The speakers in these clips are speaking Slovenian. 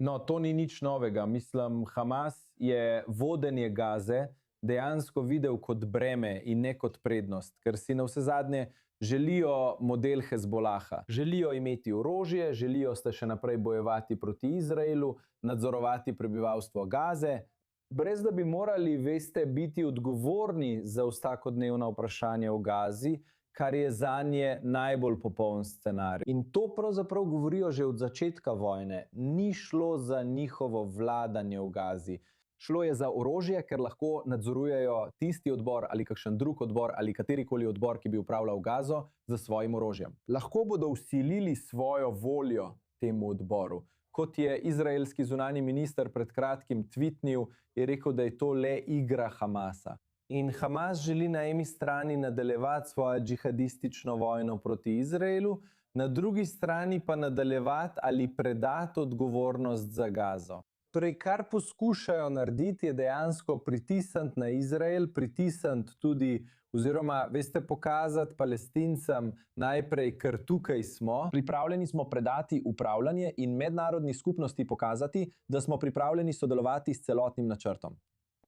No, to ni nič novega. Mislim, Hamas je vodenje Gaze dejansko videl kot breme in ne kot prednost, ker si navsezadnje želijo model Hezbolaha. Želijo imeti orožje, želijo se še naprej bojevati proti Izraelu, nadzorovati prebivalstvo Gaze, brez da bi morali, veste, biti odgovorni za vsakodnevna vprašanja o Gazi, kar je zanje najbolj popoln scenarij. In to pravzaprav govorijo že od začetka vojne. Ni šlo za njihovo vladanje v Gazi. Šlo je za orožje, ker lahko nadzorujejo tisti odbor ali kakšen drug odbor ali katerikoli odbor, ki bi upravljal Gazo z svojim orožjem. Lahko bodo vsilili svojo voljo temu odboru. Kot je izraelski zunanji minister pred kratkim tvitnil, je rekel, da je to le igra Hamasa. In Hamas želi na eni strani nadaljevati svojo džihadistično vojno proti Izraelu, na drugi strani pa nadaljevati ali predati odgovornost za Gazo. Torej, kar poskušajo narediti, je dejansko pritisniti na Izrael, pritisniti tudi, oziroma, veste, pokazati Palestincem najprej, ker tukaj smo. Pripravljeni smo predati upravljanje in mednarodni skupnosti pokazati, da smo pripravljeni sodelovati s celotnim načrtom.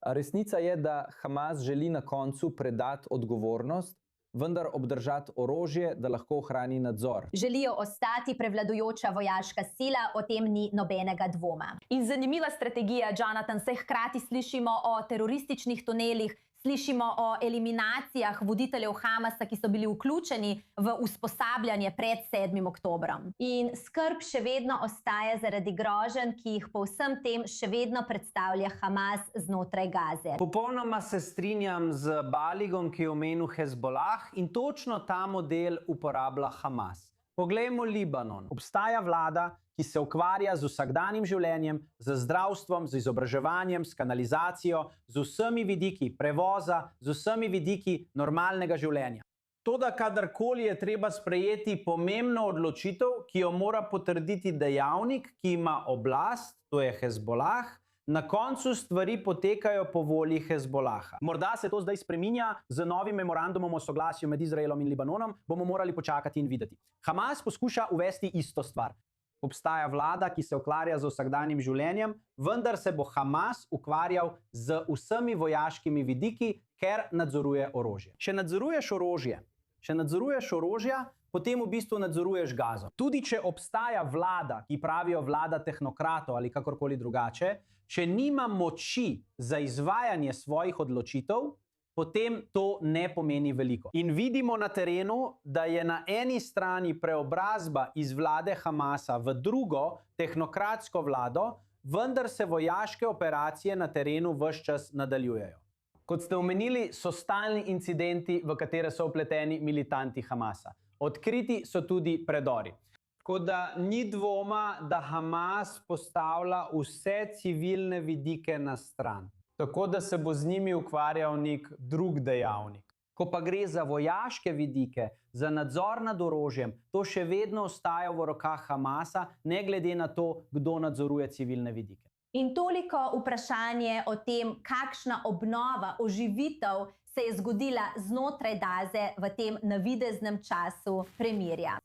Resnica je, da Hamas želi na koncu predati odgovornost, vendar obdržati orožje, da lahko ohrani nadzor. Želijo ostati prevladujoča vojaška sila, o tem ni nobenega dvoma. In zanimiva strategija, Jonathan, se hkrati slišimo o terorističnih tunelih, slišimo o eliminacijah voditeljev Hamasa, ki so bili vključeni v usposabljanje pred 7. oktobrom. In skrb še vedno ostaja zaradi groženj, ki jih po vsem tem še vedno predstavlja Hamas znotraj Gaze. Popolnoma se strinjam z Baligom, ki je omenil Hezbolah, in točno ta model uporablja Hamas. Poglejmo Libanon. Obstaja vlada, ki se ukvarja z vsakdanjim življenjem, z zdravstvom, z izobraževanjem, s kanalizacijo, z vsemi vidiki prevoza, z vsemi vidiki normalnega življenja. Toda kadarkoli je treba sprejeti pomembno odločitev, ki jo mora potrditi dejavnik, ki ima oblast, to je Hezbolah, na koncu stvari potekajo po volji Hezbolaha. Morda se to zdaj spreminja z novim memorandumom o soglasju med Izraelom in Libanonom, bomo morali počakati in videti. Hamas poskuša uvesti isto stvar. Obstaja vlada, ki se ukvarja z vsakdanjim življenjem, vendar se bo Hamas ukvarjal z vsemi vojaškimi vidiki, ker nadzoruje orožje. Če nadzoruješ orožja, potem v bistvu nadzoruješ Gazo. Tudi če obstaja vlada, ki pravijo vlada tehnokratov ali kakorkoli drugače, če nima moči za izvajanje svojih odločitev, potem to ne pomeni veliko. In vidimo na terenu, da je na eni strani preobrazba iz vlade Hamasa v drugo tehnokratsko vlado, vendar se vojaške operacije na terenu ves čas nadaljujejo. Kot ste omenili, so stalni incidenti, v katere so vpleteni militanti Hamasa. Odkriti so tudi predori. Tako da ni dvoma, da Hamas postavlja vse civilne vidike na stran. Tako da se bo z njimi ukvarjal nek drug dejavnik. Ko pa gre za vojaške vidike, za nadzor nad orožjem, to še vedno ostaja v rokah Hamasa, ne glede na to, kdo nadzoruje civilne vidike. In toliko vprašanje o tem, kakšna obnova, oživitev se je zgodila znotraj Gaze v tem navideznem času premirja.